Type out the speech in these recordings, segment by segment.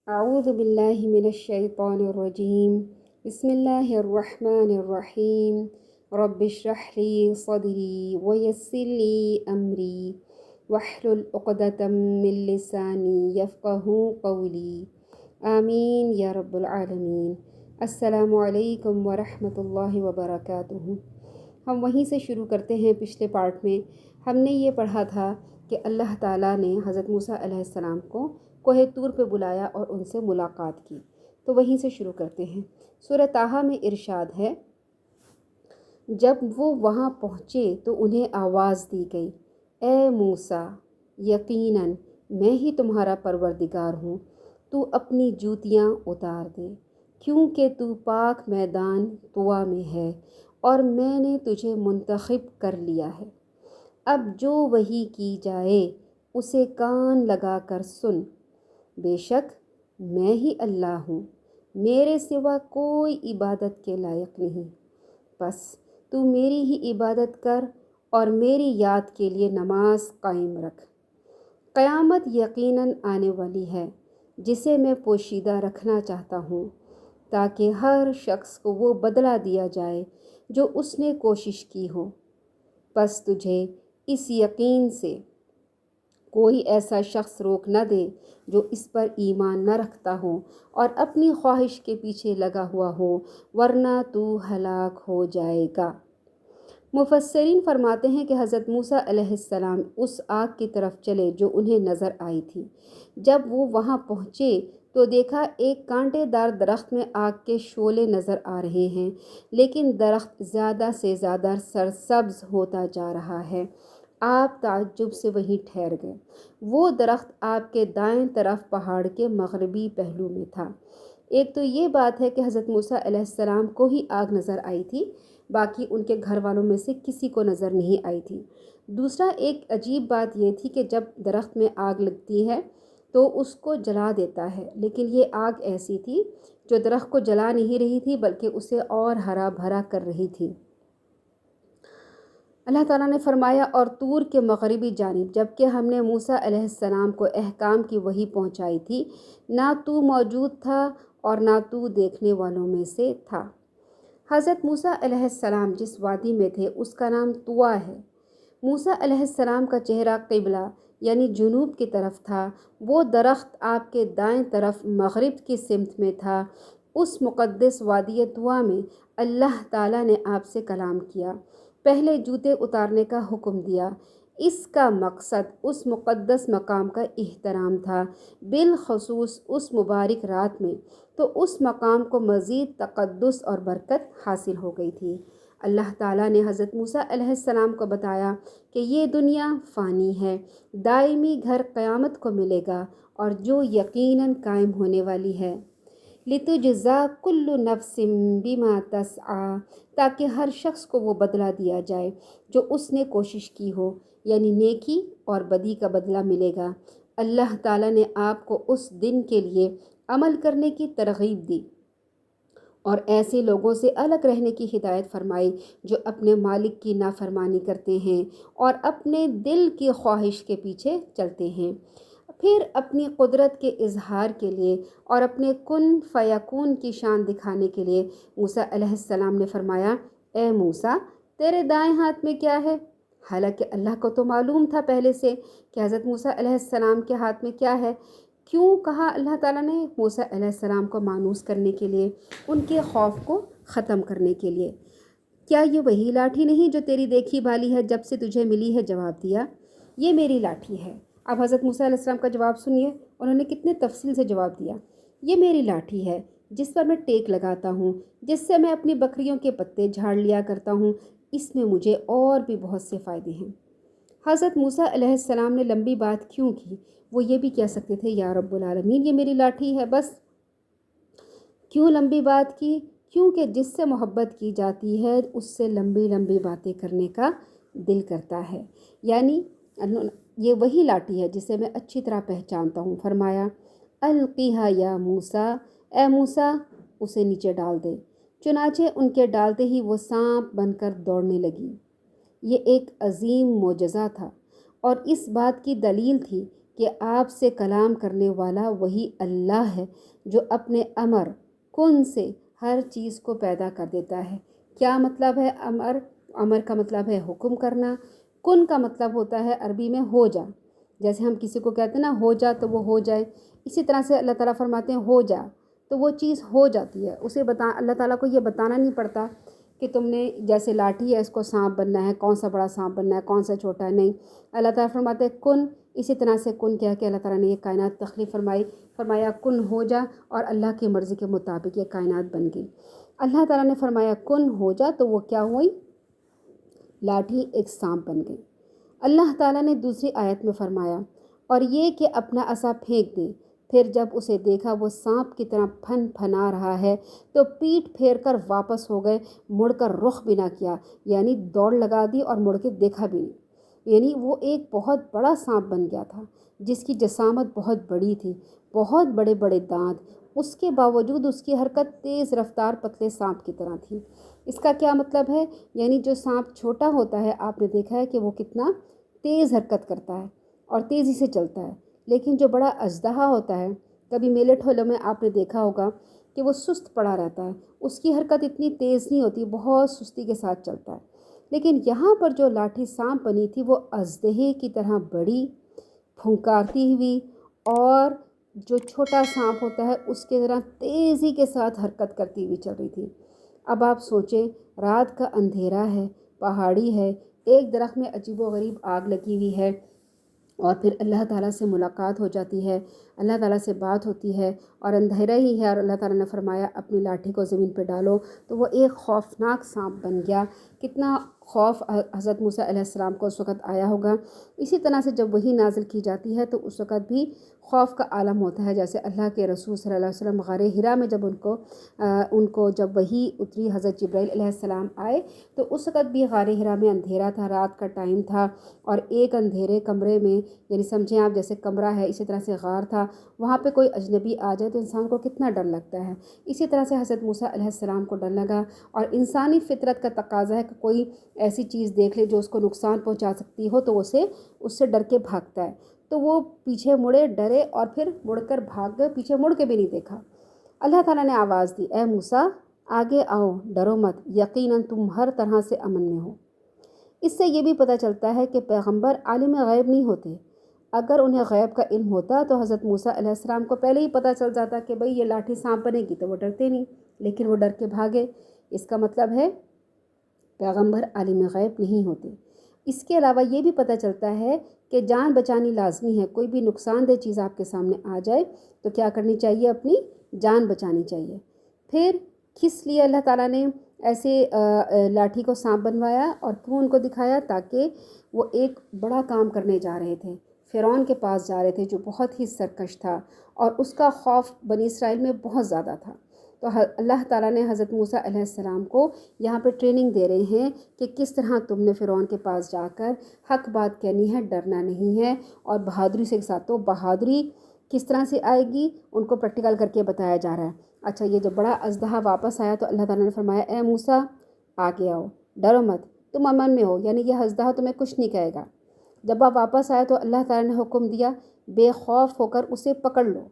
اعوذ باللہ من الشیطان الرجیم بسم اللہ الرحمن الرحیم رب اشرح لی صدری ویسر لی امری واحلل عقدۃ من لسانی یفقہوا قولی آمین یا رب العالمین۔ السلام علیکم ورحمۃ اللہ وبرکاتہ۔ ہم وہیں سے شروع کرتے ہیں۔ پچھلے پارٹ میں ہم نے یہ پڑھا تھا کہ اللہ تعالیٰ نے حضرت موسیٰ علیہ السلام کو کوہ طور پہ بلایا اور ان سے ملاقات کی، تو وہیں سے شروع کرتے ہیں۔ سورہ طٰہٰ میں ارشاد ہے، جب وہ وہاں پہنچے تو انہیں آواز دی گئی، اے موسیٰ، یقیناً میں ہی تمہارا پروردگار ہوں، تو اپنی جوتیاں اتار دے، کیونکہ تو پاک میدان طویٰ میں ہے اور میں نے تجھے منتخب کر لیا ہے۔ اب جو وحی کی جائے اسے کان لگا کر سن، بے شک میں ہی اللہ ہوں، میرے سوا کوئی عبادت کے لائق نہیں، بس تو میری ہی عبادت کر اور میری یاد کے لیے نماز قائم رکھ۔ قیامت یقیناً آنے والی ہے جسے میں پوشیدہ رکھنا چاہتا ہوں، تاکہ ہر شخص کو وہ بدلہ دیا جائے جو اس نے کوشش کی ہو۔ بس تجھے اس یقین سے کوئی ایسا شخص روک نہ دے جو اس پر ایمان نہ رکھتا ہو اور اپنی خواہش کے پیچھے لگا ہوا ہو، ورنہ تو ہلاک ہو جائے گا۔ مفسرین فرماتے ہیں کہ حضرت موسیٰ علیہ السلام اس آگ کی طرف چلے جو انہیں نظر آئی تھی۔ جب وہ وہاں پہنچے تو دیکھا ایک کانٹے دار درخت میں آگ کے شعلے نظر آ رہے ہیں، لیکن درخت زیادہ سے زیادہ سرسبز ہوتا جا رہا ہے۔ آپ تعجب سے وہیں ٹھہر گئے۔ وہ درخت آپ کے دائیں طرف پہاڑ کے مغربی پہلو میں تھا۔ ایک تو یہ بات ہے کہ حضرت موسیٰ علیہ السلام کو ہی آگ نظر آئی تھی، باقی ان کے گھر والوں میں سے کسی کو نظر نہیں آئی تھی۔ دوسرا ایک عجیب بات یہ تھی کہ جب درخت میں آگ لگتی ہے تو اس کو جلا دیتا ہے، لیکن یہ آگ ایسی تھی جو درخت کو جلا نہیں رہی تھی بلکہ اسے اور ہرا بھرا کر رہی تھی۔ اللہ تعالیٰ نے فرمایا، اور طور کے مغربی جانب جب کہ ہم نے موسیٰ علیہ السلام کو احکام کی وحی پہنچائی تھی، نہ تو موجود تھا اور نہ تو دیکھنے والوں میں سے تھا۔ حضرت موسیٰ علیہ السلام جس وادی میں تھے اس کا نام طویٰ ہے۔ موسیٰ علیہ السلام کا چہرہ قبلہ یعنی جنوب کی طرف تھا۔ وہ درخت آپ کے دائیں طرف مغرب کی سمت میں تھا۔ اس مقدس وادی طویٰ میں اللہ تعالیٰ نے آپ سے کلام کیا، پہلے جوتے اتارنے کا حکم دیا۔ اس کا مقصد اس مقدس مقام کا احترام تھا، بالخصوص اس مبارک رات میں تو اس مقام کو مزید تقدس اور برکت حاصل ہو گئی تھی۔ اللہ تعالیٰ نے حضرت موسیٰ علیہ السلام کو بتایا کہ یہ دنیا فانی ہے، دائمی گھر قیامت کو ملے گا اور جو یقیناً قائم ہونے والی ہے۔ لِتُجْزَىٰ كُلُّ نَفْسٍ بِمَا تَسْعَىٰ، تاکہ ہر شخص کو وہ بدلہ دیا جائے جو اس نے کوشش کی ہو، یعنی نیکی اور بدی کا بدلہ ملے گا۔ اللہ تعالیٰ نے آپ کو اس دن کے لیے عمل کرنے کی ترغیب دی اور ایسے لوگوں سے الگ رہنے کی ہدایت فرمائی جو اپنے مالک کی نافرمانی کرتے ہیں اور اپنے دل کی خواہش کے پیچھے چلتے ہیں۔ پھر اپنی قدرت کے اظہار کے لیے اور اپنے کن فیکون کی شان دکھانے کے لیے موسیٰ علیہ السلام نے فرمایا، اے موسیٰ، تیرے دائیں ہاتھ میں کیا ہے؟ حالانکہ اللہ کو تو معلوم تھا پہلے سے کہ حضرت موسیٰ علیہ السلام کے ہاتھ میں کیا ہے۔ کیوں کہا اللہ تعالیٰ نے؟ موسیٰ علیہ السلام کو مانوس کرنے کے لیے، ان کے خوف کو ختم کرنے کے لیے۔ کیا یہ وہی لاٹھی نہیں جو تیری دیکھی بھالی ہے جب سے تجھے ملی ہے؟ جواب دیا، یہ میری لاٹھی ہے۔ اب حضرت موسیٰ علیہ السلام کا جواب سنیے، انہوں نے کتنے تفصیل سے جواب دیا۔ یہ میری لاٹھی ہے جس پر میں ٹیک لگاتا ہوں، جس سے میں اپنی بکریوں کے پتے جھاڑ لیا کرتا ہوں، اس میں مجھے اور بھی بہت سے فائدے ہیں۔ حضرت موسیٰ علیہ السلام نے لمبی بات کیوں کی؟ وہ یہ بھی کہہ سکتے تھے، یا رب العالمین یہ میری لاٹھی ہے بس۔ کیوں لمبی بات کی؟ کیونکہ جس سے محبت کی جاتی ہے اس سے لمبی لمبی باتیں کرنے کا دل کرتا ہے، یعنی یہ وہی لاٹھی ہے جسے میں اچھی طرح پہچانتا ہوں۔ فرمایا، القیہا یا موسیٰ، اے موسیٰ اسے نیچے ڈال دے۔ چنانچہ ان کے ڈالتے ہی وہ سانپ بن کر دوڑنے لگی۔ یہ ایک عظیم معجزہ تھا اور اس بات کی دلیل تھی کہ آپ سے کلام کرنے والا وہی اللہ ہے جو اپنے امر کن سے ہر چیز کو پیدا کر دیتا ہے۔ کیا مطلب ہے امر؟ امر کا مطلب ہے حکم کرنا، کن کا مطلب ہوتا ہے عربی میں ہو جا۔ جیسے ہم کسی کو کہتے ہیں نا ہو جا تو وہ ہو جائے، اسی طرح سے اللہ تعالیٰ فرماتے ہیں ہو جا تو وہ چیز ہو جاتی ہے۔ اسے اللہ تعالیٰ کو یہ بتانا نہیں پڑتا کہ تم نے جیسے لاٹھی ہے اس کو سانپ بننا ہے، کون سا بڑا سانپ بننا ہے، کون سا چھوٹا ہے، نہیں، اللہ تعالیٰ فرماتے ہیں کن۔ اسی طرح سے کن کہہ کے اللہ تعالیٰ نے یہ کائنات تخلیق فرمایا کن ہو جا، اور اللہ کی مرضی کے مطابق یہ کائنات بن گئی۔ اللہ تعالیٰ نے فرمایا کن ہو جا تو وہ کیا ہوئی؟ لاٹھی ایک سانپ بن گئی۔ اللہ تعالیٰ نے دوسری آیت میں فرمایا اور یہ کہ اپنا عصا پھینک دے، پھر جب اسے دیکھا وہ سانپ کی طرح پھن پھنا رہا ہے تو پیٹھ پھیر کر واپس ہو گئے، مڑ کر رخ بھی نہ کیا، یعنی دوڑ لگا دی اور مڑ کے دیکھا بھی نہیں۔ یعنی وہ ایک بہت بڑا سانپ بن گیا تھا جس کی جسامت بہت بڑی تھی، بہت بڑے بڑے دانت، اس کے باوجود اس کی حرکت تیز رفتار پتلے سانپ کی طرح تھی۔ اس کا کیا مطلب ہے؟ یعنی جو سانپ چھوٹا ہوتا ہے آپ نے دیکھا ہے کہ وہ کتنا تیز حرکت کرتا ہے اور تیزی سے چلتا ہے، لیکن جو بڑا اژدہا ہوتا ہے، کبھی میلے ٹھولوں میں آپ نے دیکھا ہوگا کہ وہ سست پڑا رہتا ہے، اس کی حرکت اتنی تیز نہیں ہوتی، بہت سستی کے ساتھ چلتا ہے۔ لیکن یہاں پر جو لاٹھی سانپ بنی تھی وہ اژدہے کی طرح بڑی، پھنکارتی ہوئی، اور جو چھوٹا سانپ ہوتا ہے اس کے طرح تیزی کے ساتھ حرکت کرتی ہوئی چل رہی تھی۔ اب آپ سوچیں، رات کا اندھیرا ہے، پہاڑی ہے، ایک درخت میں عجیب و غریب آگ لگی ہوئی ہے، اور پھر اللہ تعالیٰ سے ملاقات ہو جاتی ہے، اللہ تعالیٰ سے بات ہوتی ہے، اور اندھیرا ہی ہے، اور اللہ تعالیٰ نے فرمایا اپنی لاٹھی کو زمین پہ ڈالو، تو وہ ایک خوفناک سانپ بن گیا۔ کتنا خوف حضرت موسیٰ علیہ السلام کو اس وقت آیا ہوگا۔ اسی طرح سے جب وحی نازل کی جاتی ہے تو اس وقت بھی خوف کا عالم ہوتا ہے، جیسے اللہ کے رسول صلی اللہ علیہ وسلم غار حرا میں جب ان کو جب وحی اتری، حضرت جبرائیل علیہ السلام آئے تو اس وقت بھی غار حرا میں اندھیرا تھا، رات کا ٹائم تھا، اور ایک اندھیرے کمرے میں، یعنی سمجھیں آپ جیسے کمرہ ہے اسی طرح سے غار تھا، وہاں پہ کوئی اجنبی آ جائے تو انسان کو کتنا ڈر لگتا ہے۔ اسی طرح سے حضرت موسیٰ علیہ السلام کو ڈر لگا، اور انسانی فطرت کا تقاضا ہے کہ کوئی ایسی چیز دیکھ لے جو اس کو نقصان پہنچا سکتی ہو تو اس سے ڈر کے بھاگتا ہے۔ تو وہ پیچھے مڑے، ڈرے، اور پھر مڑ کر بھاگ گئے، پیچھے مڑ کے بھی نہیں دیکھا۔ اللہ تعالیٰ نے آواز دی، اے موسیٰ آگے آؤ، ڈرو مت، یقیناً تم ہر طرح سے امن میں ہو۔ اس سے یہ بھی پتہ چلتا ہے کہ پیغمبر عالم غیب نہیں ہوتے۔ اگر انہیں غیب کا علم ہوتا تو حضرت موسیٰ علیہ السلام کو پہلے ہی پتہ چل جاتا کہ بھئی یہ لاٹھی سانپ بنے گی، تو وہ ڈرتے نہیں، لیکن وہ ڈر کے بھاگے۔ اس کا مطلب ہے پیغمبر عالم غیب نہیں ہوتے۔ اس کے علاوہ یہ بھی پتہ چلتا ہے کہ جان بچانی لازمی ہے، کوئی بھی نقصان دہ چیز آپ کے سامنے آ جائے تو کیا کرنی چاہیے؟ اپنی جان بچانی چاہیے۔ پھر کس لیے اللہ تعالیٰ نے ایسے لاٹھی کو سانپ بنوایا اور کیوں ان کو دکھایا؟ تاکہ وہ ایک بڑا کام کرنے جا رہے تھے، فرعون کے پاس جا رہے تھے جو بہت ہی سرکش تھا، اور اس کا خوف بنی اسرائیل میں بہت زیادہ تھا۔ تو اللہ تعالیٰ نے حضرت موسیٰ علیہ السلام کو یہاں پہ ٹریننگ دے رہے ہیں کہ کس طرح تم نے فرعون کے پاس جا کر حق بات کہنی ہے، ڈرنا نہیں ہے، اور بہادری سے ساتھ۔ تو بہادری کس طرح سے آئے گی ان کو پریکٹیکل کر کے بتایا جا رہا ہے۔ اچھا، یہ جب بڑا اژدہا واپس آیا تو اللہ تعالیٰ نے فرمایا اے موسیٰ آگے آؤ، ڈرو مت، تم امن میں ہو، یعنی یہ اژدہا تمہیں کچھ نہیں کہے گا۔ جب آپ واپس آئے تو اللہ تعالیٰ نے حکم دیا بے خوف ہو کر اسے پکڑ لو،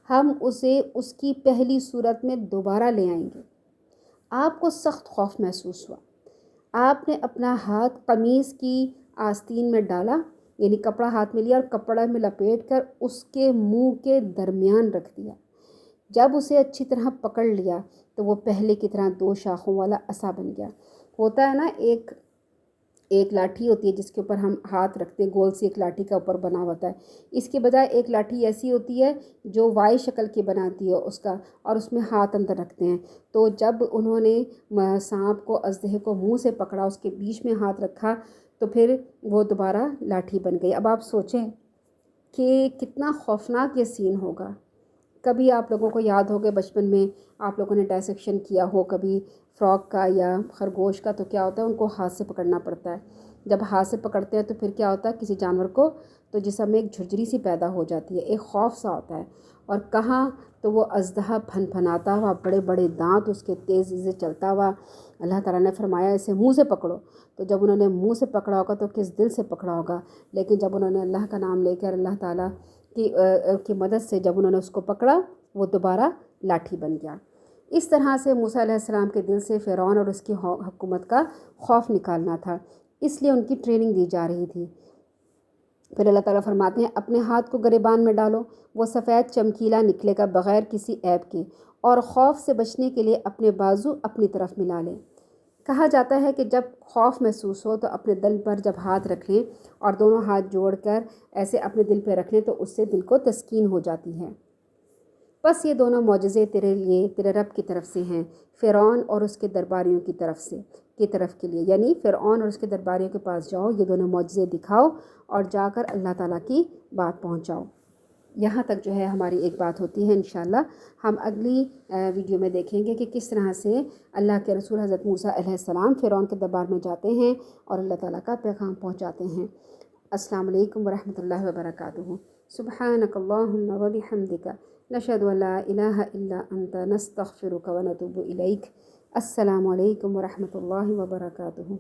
ہم اسے اس کی پہلی صورت میں دوبارہ لے آئیں گے۔ آپ کو سخت خوف محسوس ہوا، آپ نے اپنا ہاتھ قمیص کی آستین میں ڈالا، یعنی کپڑا ہاتھ میں لیا اور کپڑا میں لپیٹ کر اس کے منہ کے درمیان رکھ دیا۔ جب اسے اچھی طرح پکڑ لیا تو وہ پہلے کی طرح 2 شاخوں والا عصا بن گیا۔ ہوتا ہے نا، ایک لاٹھی ہوتی ہے جس کے اوپر ہم ہاتھ رکھتے ہیں، گول سی ایک لاٹھی کا اوپر بنا ہوتا ہے، اس کے بجائے ایک لاٹھی ایسی ہوتی ہے جو وائی شکل کی بناتی ہے اس کا، اور اس میں ہاتھ اندر رکھتے ہیں۔ تو جب انہوں نے سانپ کو، اژدہے کو منہ سے پکڑا، اس کے بیچ میں ہاتھ رکھا تو پھر وہ دوبارہ لاٹھی بن گئی۔ اب آپ سوچیں کہ کتنا خوفناک یہ سین ہوگا۔ کبھی آپ لوگوں کو یاد ہوگا بچپن میں آپ لوگوں نے ڈائسیکشن کیا ہو کبھی فراگ کا یا خرگوش کا، تو کیا ہوتا ہے ان کو ہاتھ سے پکڑنا پڑتا ہے۔ جب ہاتھ سے پکڑتے ہیں تو پھر کیا ہوتا ہے کسی جانور کو، تو جسم میں ایک جھرجھری سی پیدا ہو جاتی ہے، ایک خوف سا ہوتا ہے، اور کہاں تو وہ اژدہا پھن پھناتا ہوا، بڑے بڑے دانت اس کے تیز سے چلتا ہوا۔ اللہ تعالیٰ نے فرمایا اسے منہ سے پکڑو، تو جب انہوں نے منہ سے پکڑا ہوگا تو کس دل سے پکڑا ہوگا، لیکن جب انہوں نے اللہ کا نام لے کر اللہ تعالیٰ کی مدد سے جب انہوں نے اس کو پکڑا، وہ دوبارہ لاٹھی بن گیا۔ اس طرح سے موسیٰ علیہ السلام کے دل سے فرعون اور اس کی حکومت کا خوف نکالنا تھا، اس لیے ان کی ٹریننگ دی جا رہی تھی۔ پھر اللہ تعالیٰ فرماتے ہیں اپنے ہاتھ کو گریبان میں ڈالو، وہ سفید چمکیلا نکلے گا بغیر کسی عیب کے، اور خوف سے بچنے کے لیے اپنے بازو اپنی طرف ملا لیں۔ کہا جاتا ہے کہ جب خوف محسوس ہو تو اپنے دل پر جب ہاتھ رکھ لیں اور دونوں ہاتھ جوڑ کر ایسے اپنے دل پہ رکھ لیں تو اس سے دل کو تسکین ہو جاتی ہے۔ بس یہ دونوں معجزے تیرے لیے تیرے رب کی طرف سے ہیں، فرعون اور اس کے درباریوں کی طرف کے لیے، یعنی فرعون اور اس کے درباریوں کے پاس جاؤ، یہ دونوں معجزے دکھاؤ اور جا کر اللہ تعالیٰ کی بات پہنچاؤ۔ یہاں تک جو ہے ہماری ایک بات ہوتی ہے۔ انشاءاللہ ہم اگلی ویڈیو میں دیکھیں گے کہ کس طرح سے اللہ کے رسول حضرت موسیٰ علیہ السلام فرعون کے دربار میں جاتے ہیں اور اللہ تعالیٰ کا پیغام پہنچاتے ہیں۔ السلام علیکم ورحمۃ اللہ وبرکاتہ۔ سبحانک اللہم وبحمدک، نشہد ان لا الہ الا انت، نستغفرک ونتوب الیک۔ السلام علیکم ورحمۃ اللہ وبرکاتہ۔